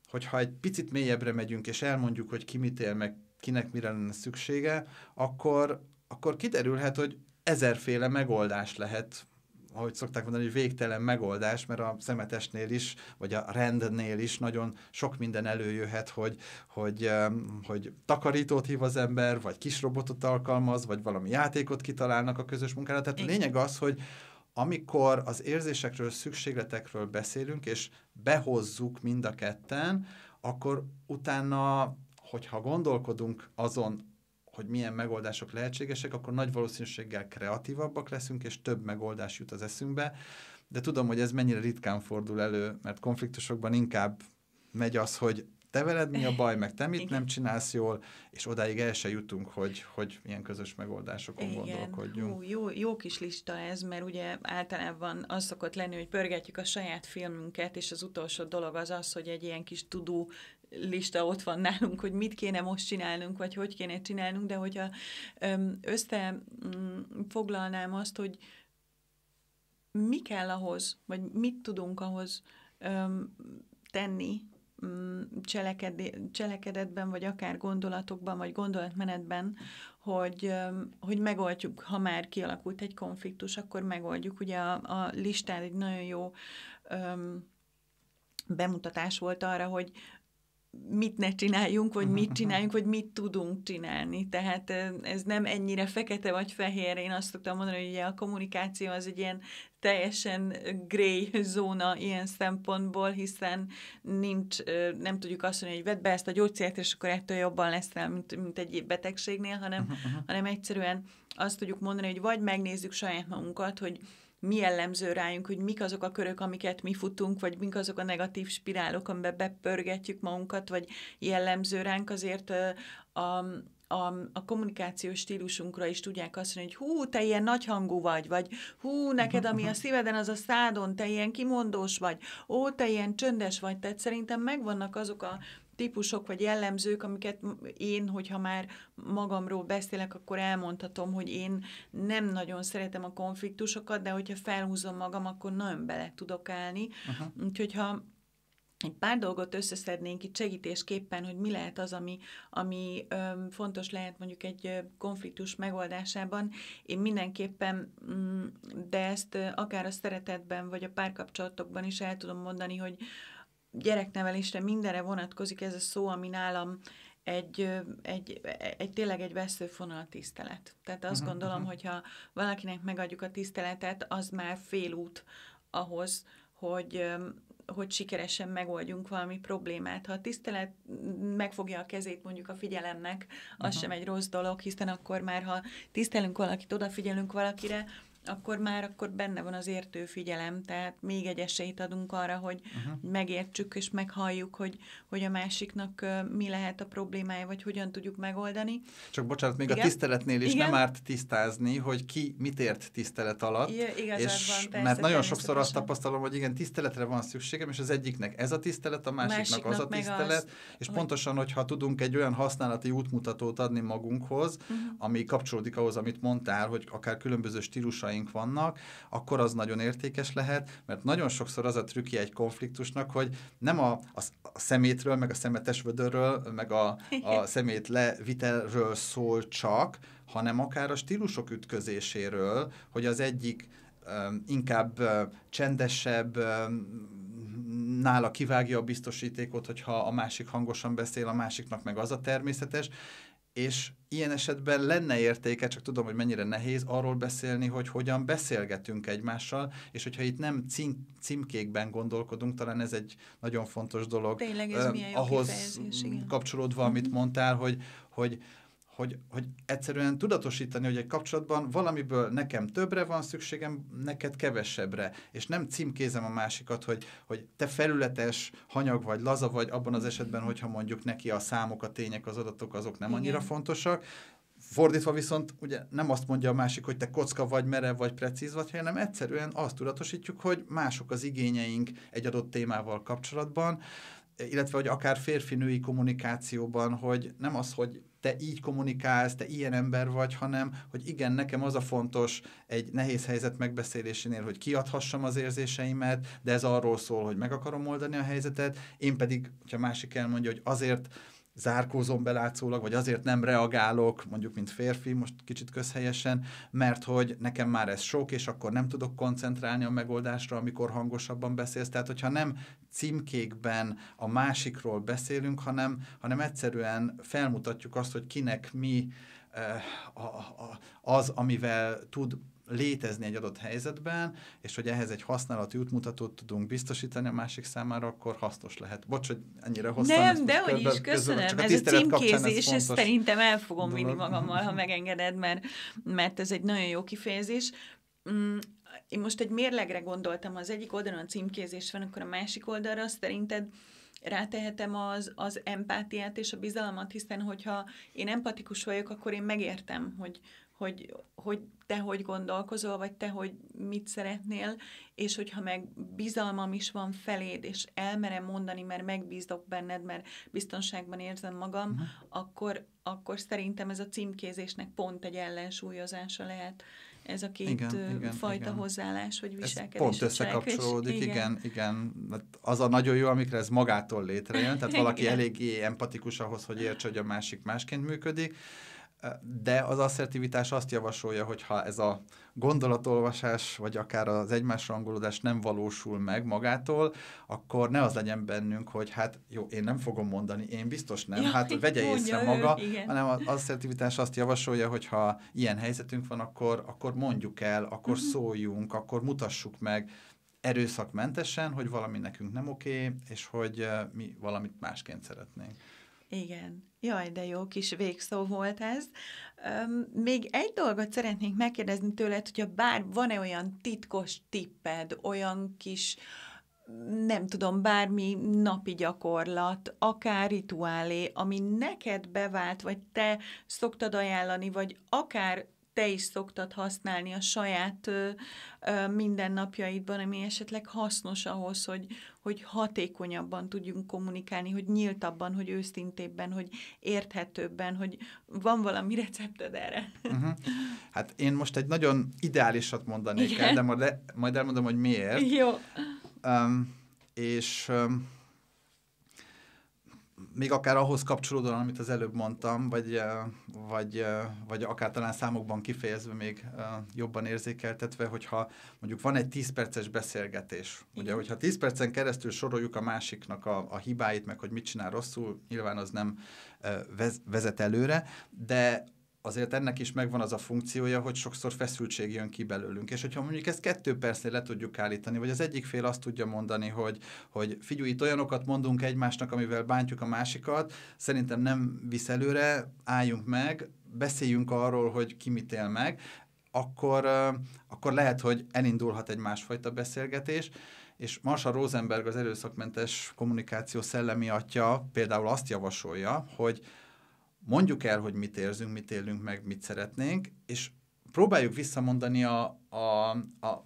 hogyha egy picit mélyebbre megyünk, és elmondjuk, hogy ki mit él, meg kinek mire lenne szüksége, akkor kiderülhet, hogy 1000-féle megoldás lehet, ahogy szokták mondani, hogy végtelen megoldás, mert a szemetesnél is, vagy a rendnél is nagyon sok minden előjöhet, hogy takarítót hív az ember, vagy kis robotot alkalmaz, vagy valami játékot kitalálnak a közös munkára. Tehát a lényeg az, hogy amikor az érzésekről, szükségletekről beszélünk, és behozzuk mind a ketten, akkor utána, hogyha gondolkodunk azon, hogy milyen megoldások lehetségesek, akkor nagy valószínűséggel kreatívabbak leszünk, és több megoldás jut az eszünkbe. De tudom, hogy ez mennyire ritkán fordul elő, mert konfliktusokban inkább megy az, hogy te veled mi a baj, meg te mit nem csinálsz jól, és odáig el se jutunk, hogy ilyen közös megoldásokon gondolkodjunk. Jó kis lista ez, mert ugye általában az szokott lenni, hogy pörgetjük a saját filmünket, és az utolsó dolog az, hogy egy ilyen kis tudó lista ott van nálunk, hogy mit kéne most csinálnunk, vagy hogy kéne csinálnunk, de hogyha összefoglalnám azt, hogy mi kell ahhoz, vagy mit tudunk ahhoz tenni cselekedetben, vagy akár gondolatokban, vagy gondolatmenetben, hogy megoldjuk, ha már kialakult egy konfliktus, akkor megoldjuk. Ugye a listán egy nagyon jó bemutatás volt arra, hogy mit ne csináljunk, vagy mit csináljunk, vagy mit tudunk csinálni. Tehát ez nem ennyire fekete vagy fehér. Én azt szoktam mondani, hogy ugye a kommunikáció az egy ilyen teljesen grey zóna ilyen szempontból, hiszen nincs, nem tudjuk azt mondani, hogy vedd be ezt a gyógyszert, és akkor ettől jobban leszel, mint egy betegségnél, hanem egyszerűen azt tudjuk mondani, hogy vagy megnézzük saját magunkat, hogy mi jellemző rájunk, hogy mik azok a körök, amiket mi futunk, vagy mik azok a negatív spirálok, amiben bepörgetjük magunkat, vagy jellemző ránk, azért a kommunikációs stílusunkra is tudják azt mondani, hogy hú, te ilyen nagyhangú vagy hú, neked ami a szíveden, az a szádon, te ilyen kimondós vagy, ó, te ilyen csöndes vagy, tehát szerintem megvannak azok a típusok vagy jellemzők, amiket én, hogyha már magamról beszélek, akkor elmondhatom, hogy én nem nagyon szeretem a konfliktusokat, de hogyha felhúzom magam, akkor nagyon bele tudok állni. Úgyhogy ha egy pár dolgot összeszednénk itt segítésképpen, hogy mi lehet az, ami fontos lehet mondjuk egy konfliktus megoldásában. Én mindenképpen, de ezt akár a szeretetben, vagy a párkapcsolatokban is el tudom mondani, hogy gyereknevelésre mindenre vonatkozik ez a szó, ami nálam tényleg egy veszőfonal a tisztelet. Tehát azt gondolom, hogyha valakinek megadjuk a tiszteletet, az már félút ahhoz, hogy sikeresen megoldjunk valami problémát. Ha a tisztelet megfogja a kezét mondjuk a figyelemnek, az sem egy rossz dolog, hiszen akkor már, ha tisztelünk valakit, odafigyelünk valakire, akkor benne van az értő figyelem, tehát még egy esélyt adunk arra, hogy megértsük és meghalljuk, hogy a másiknak mi lehet a problémája, vagy hogyan tudjuk megoldani. Csak bocsánat, még a tiszteletnél is nem árt tisztázni, hogy ki mit ért tisztelet alatt. Igazad van, mert nagyon sokszor azt tapasztalom, hogy igen, tiszteletre van szükségem, és az egyiknek ez a tisztelet, a másiknak az a tisztelet, és pontosan, hogyha tudunk egy olyan használati útmutatót adni magunkhoz, ami kapcsolódik ahhoz, amit mondtál, hogy akár különböző stílusaink vannak, akkor az nagyon értékes lehet, mert nagyon sokszor az a trükkje egy konfliktusnak, hogy nem a szemétről, meg a szemetes vödörről, meg a szemét levitelről szól csak, hanem akár a stílusok ütközéséről, hogy az egyik inkább csendesebb, nála kivágja a biztosítékot, hogyha a másik hangosan beszél, a másiknak meg az a természetes, és ilyen esetben lenne értéke, csak tudom, hogy mennyire nehéz arról beszélni, hogy hogyan beszélgetünk egymással, és hogyha itt nem címkékben gondolkodunk, talán ez egy nagyon fontos dolog. Tényleg ez milyen jó ahhoz kapcsolódva, amit mondtál, hogy egyszerűen tudatosítani, hogy egy kapcsolatban valamiből nekem többre van szükségem, neked kevesebbre, és nem címkézem a másikat, hogy te felületes, hanyag vagy, laza vagy, abban az esetben, hogyha mondjuk neki a számok, a tények, az adatok, azok nem annyira fontosak. Fordítva viszont ugye nem azt mondja a másik, hogy te kocka vagy, merev vagy, precíz vagy, hanem egyszerűen azt tudatosítjuk, hogy mások az igényeink egy adott témával kapcsolatban, illetve hogy akár férfi-női kommunikációban, hogy nem az, hogy te így kommunikálsz, te ilyen ember vagy, hanem, hogy igen, nekem az a fontos egy nehéz helyzet megbeszélésénél, hogy kiadhassam az érzéseimet, de ez arról szól, hogy meg akarom oldani a helyzetet, én pedig, hogyha másik elmondja, hogy azért zárkózom belátszólag, vagy azért nem reagálok, mondjuk, mint férfi, most kicsit közhelyesen, mert hogy nekem már ez sok, és akkor nem tudok koncentrálni a megoldásra, amikor hangosabban beszélsz. Tehát, hogyha nem címkékben a másikról beszélünk, hanem egyszerűen felmutatjuk azt, hogy kinek mi az, amivel tud létezni egy adott helyzetben, és hogy ehhez egy használati útmutatót tudunk biztosítani a másik számára, akkor hasznos lehet. Bocs, hogy ennyire hosszan. Nem, dehogy is, köszönöm. Ez a címkézés, és szerintem el fogom vinni magammal, ha megengeded, mert ez egy nagyon jó kifejezés. Én most egy mérlegre gondoltam, az egyik oldalon a címkézés van, akkor a másik oldalra szerinted rátehetem az empátiát és a bizalmat, hiszen hogyha én empatikus vagyok, akkor én megértem, hogy te hogy gondolkozol, vagy te hogy mit szeretnél, és hogyha meg bizalmam is van feléd, és elmerem mondani, mert megbízok benned, mert biztonságban érzem magam, akkor szerintem ez a címkézésnek pont egy ellensúlyozása lehet. Ez a két fajta hozzáállás, vagy viselkedés. Ez pont összekapcsolódik, igen. Az a nagyon jó, amikor ez magától létrejön, tehát valaki eléggé empatikus ahhoz, hogy értse, hogy a másik másként működik. de az asszertivitás azt javasolja, hogy ha ez a gondolatolvasás, vagy akár az egymásra hangolódás nem valósul meg magától, akkor ne az legyen bennünk, hogy hát jó, én nem fogom mondani, én biztos nem, hát vegye észre maga, hanem az asszertivitás azt javasolja, hogy ha ilyen helyzetünk van, akkor mondjuk el, akkor szóljunk, akkor mutassuk meg erőszakmentesen, hogy valami nekünk nem oké, és hogy mi valamit másként szeretnénk. Igen. Jaj, de jó kis végszó volt ez. Még egy dolgot szeretnék megkérdezni tőled, hogyha bár van-e olyan titkos tipped, olyan kis, nem tudom, bármi napi gyakorlat, akár rituálé, ami neked bevált, vagy te szoktad ajánlani, vagy akár te is szoktad használni a saját mindennapjaidban, ami esetleg hasznos ahhoz, hogy hatékonyabban tudjunk kommunikálni, hogy nyíltabban, hogy őszintébben, hogy érthetőbben, hogy van valami recepted erre. Hát én most egy nagyon ideálisat mondanék el, de majd elmondom, hogy miért. Jó. És még akár ahhoz kapcsolódóan, amit az előbb mondtam, vagy akár talán számokban kifejezve még jobban érzékeltetve, hogyha mondjuk van egy 10 perces beszélgetés. Ugye, hogyha 10 percen keresztül soroljuk a másiknak a hibáit, meg hogy mit csinál rosszul, nyilván az nem vezet előre, de azért ennek is megvan az a funkciója, hogy sokszor feszültség jön ki belőlünk. És hogyha mondjuk ezt 2 percnél le tudjuk állítani, vagy az egyik fél azt tudja mondani, hogy figyelj, itt olyanokat mondunk egymásnak, amivel bántjuk a másikat, szerintem nem visz előre, álljunk meg, beszéljünk arról, hogy ki mit él meg, akkor lehet, hogy elindulhat egy másfajta beszélgetés, és Marshall Rosenberg, az erőszakmentes kommunikáció szellemi atya például azt javasolja, hogy mondjuk el, hogy mit érzünk, mit élünk meg, mit szeretnénk, és próbáljuk visszamondani a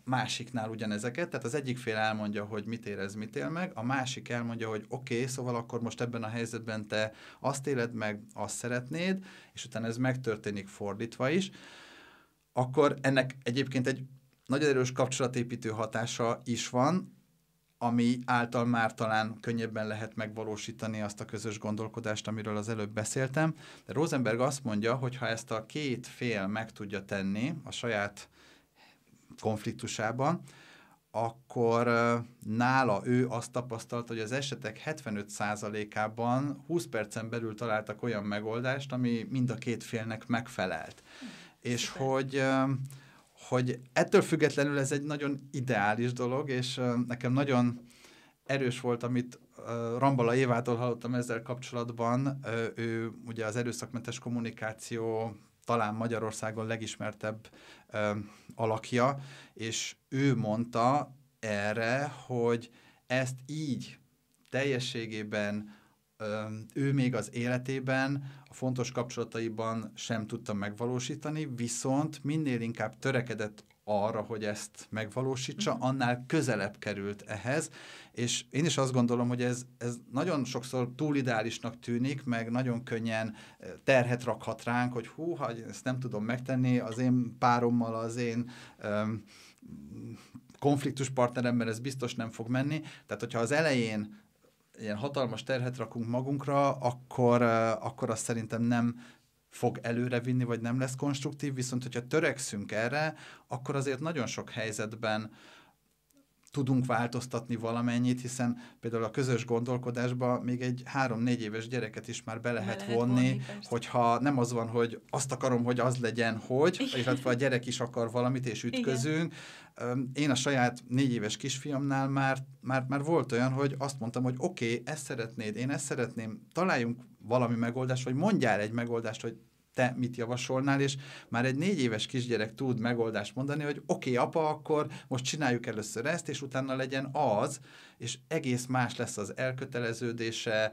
másiknál ugyanezeket, tehát az egyik fél elmondja, hogy mit érez, mit él meg, a másik elmondja, hogy oké, szóval akkor most ebben a helyzetben te azt éled meg, azt szeretnéd, és utána ez megtörténik fordítva is, akkor ennek egyébként egy nagyon erős kapcsolatépítő hatása is van, ami által már talán könnyebben lehet megvalósítani azt a közös gondolkodást, amiről az előbb beszéltem. De Rosenberg azt mondja, hogy ha ezt a két fél meg tudja tenni a saját konfliktusában, akkor nála ő azt tapasztalta, hogy az esetek 75%-ában 20 percen belül találtak olyan megoldást, ami mind a két félnek megfelelt. És hogy ettől függetlenül ez egy nagyon ideális dolog, és nekem nagyon erős volt, amit Rambala Évától hallottam ezzel kapcsolatban. Ő ugye az erőszakmentes kommunikáció talán Magyarországon legismertebb alakja, és ő mondta erre, hogy ezt így teljességében ő még az életében, a fontos kapcsolataiban sem tudta megvalósítani, viszont minél inkább törekedett arra, hogy ezt megvalósítsa, annál közelebb került ehhez, és én is azt gondolom, hogy ez nagyon sokszor túl ideálisnak tűnik, meg nagyon könnyen terhet rakhat ránk, hogy ha ezt nem tudom megtenni, az én párommal, az én konfliktuspartneremmel ez biztos nem fog menni. Tehát, hogyha az elején ilyen hatalmas terhet rakunk magunkra, akkor azt szerintem nem fog előrevinni, vagy nem lesz konstruktív, viszont hogyha törekszünk erre, akkor azért nagyon sok helyzetben tudunk változtatni valamennyit, hiszen például a közös gondolkodásba még egy 3-4 éves gyereket is már be lehet vonni, hogyha nem az van, hogy azt akarom, hogy az legyen, illetve a gyerek is akar valamit, és ütközünk. Igen. Én a saját 4 éves kisfiamnál már volt olyan, hogy azt mondtam, hogy oké, ezt szeretnéd, én ezt szeretném, találjunk valami megoldást, vagy mondjál egy megoldást, hogy te mit javasolnál, és már egy 4 éves kisgyerek tud megoldást mondani, hogy oké, apa, akkor most csináljuk először ezt, és utána legyen az, és egész más lesz az elköteleződése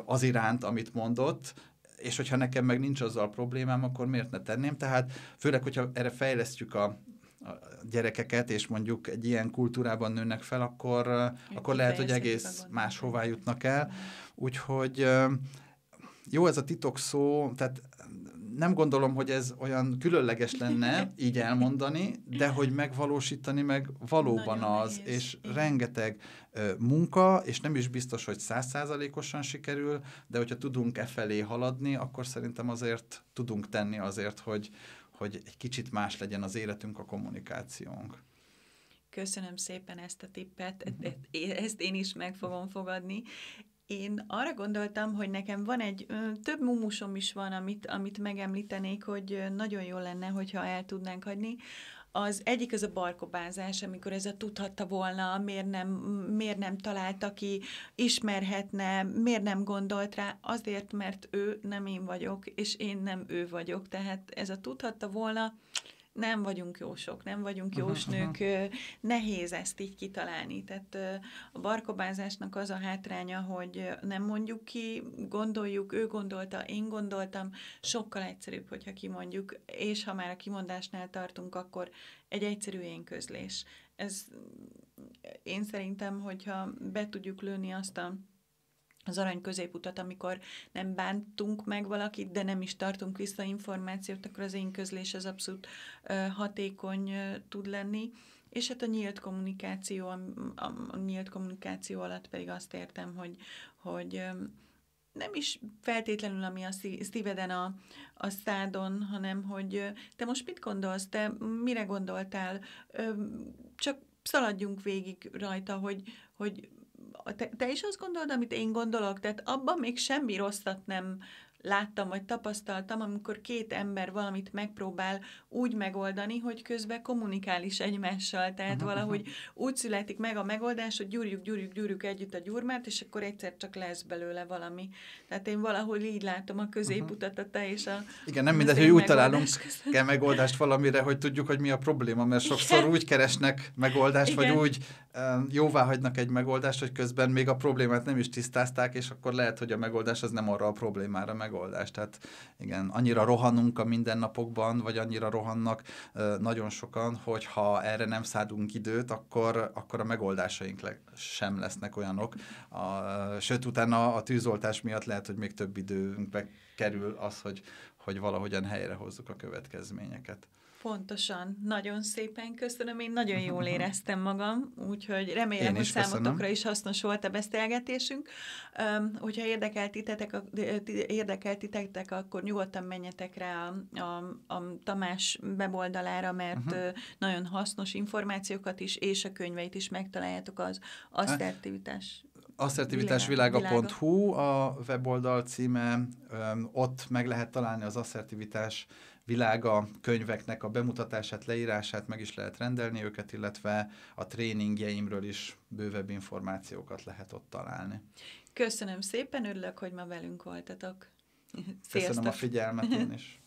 az iránt, amit mondott, és hogyha nekem meg nincs azzal problémám, akkor miért ne tenném? Tehát főleg, hogyha erre fejlesztjük a gyerekeket, és mondjuk egy ilyen kultúrában nőnek fel, akkor lehet, hogy egész máshová jutnak el. Úgyhogy jó ez a titok szó, tehát nem gondolom, hogy ez olyan különleges lenne így elmondani, de hogy megvalósítani meg valóban Nagyon az, nehéz. és Igen. rengeteg munka, és nem is biztos, hogy 100%-osan sikerül, de hogyha tudunk felé haladni, akkor szerintem azért tudunk tenni azért, hogy egy kicsit más legyen az életünk, a kommunikációnk. Köszönöm szépen ezt a tippet, ezt én is meg fogom fogadni. Én arra gondoltam, hogy nekem van több mumusom is van, amit megemlítenék, hogy nagyon jó lenne, hogyha el tudnánk hagyni. Az egyik az a barkobázás, amikor ez a tudhatta volna, miért nem találta ki, ismerhetne, miért nem gondolt rá, azért, mert ő nem én vagyok, és én nem ő vagyok. Tehát ez a tudhatta volna, nem vagyunk jósok, nem vagyunk jósnők, nehéz ezt így kitalálni. Tehát a barkobázásnak az a hátránya, hogy nem mondjuk ki, gondoljuk, ő gondolta, én gondoltam, sokkal egyszerűbb, hogyha kimondjuk, és ha már a kimondásnál tartunk, akkor egy egyszerű énközlés. Én szerintem, hogyha be tudjuk lőni azt az arany középutat, amikor nem bántunk meg valakit, de nem is tartunk vissza információt, akkor az én közlés az abszolút hatékony tud lenni. És hát a nyílt kommunikáció, a nyílt kommunikáció alatt pedig azt értem, hogy nem is feltétlenül, ami a szíveden, a szádon, hanem hogy te most mit gondolsz, te mire gondoltál, csak szaladjunk végig rajta, hogy te is azt gondolod, amit én gondolok? Tehát abban még semmi rosszat nem láttam, vagy tapasztaltam, amikor két ember valamit megpróbál úgy megoldani, hogy közben kommunikál is egymással. Tehát valahogy úgy születik meg a megoldás, hogy gyúrjuk együtt a gyurmát, és akkor egyszer csak lesz belőle valami. Tehát én valahol így látom a középutat, a te és a... Igen, nem mindegy, hogy úgy találunk megoldást valamire, hogy tudjuk, hogy mi a probléma, mert sokszor Igen. úgy keresnek megoldást, Igen. vagy úgy jóvá hagynak egy megoldást, hogy közben még a problémát nem is tisztázták, és akkor lehet, hogy a megoldás az nem arra a problémára megoldás. Tehát igen, annyira rohanunk a mindennapokban, vagy annyira rohannak nagyon sokan, hogy ha erre nem szánunk időt, akkor a megoldásaink sem lesznek olyanok. Sőt, utána a tűzoltás miatt lehet, hogy még több időnkbe kerül az, hogy valahogyan helyrehozzuk a következményeket. Pontosan. Nagyon szépen köszönöm. Én nagyon jól éreztem magam, úgyhogy remélem, hogy számotokra is hasznos volt a beszélgetésünk. Hogyha érdekel titeket, akkor nyugodtan menjetek rá a Tamás weboldalára, mert nagyon hasznos információkat is, és a könyveit is megtaláljátok az Asszertivitásvilága.hu a weboldal címe, ott meg lehet találni az asszertivitás világa könyveknek a bemutatását, leírását, meg is lehet rendelni őket, illetve a tréningjeimről is bővebb információkat lehet ott találni. Köszönöm szépen, örülök, hogy ma velünk voltatok. Köszönöm a figyelmet én is.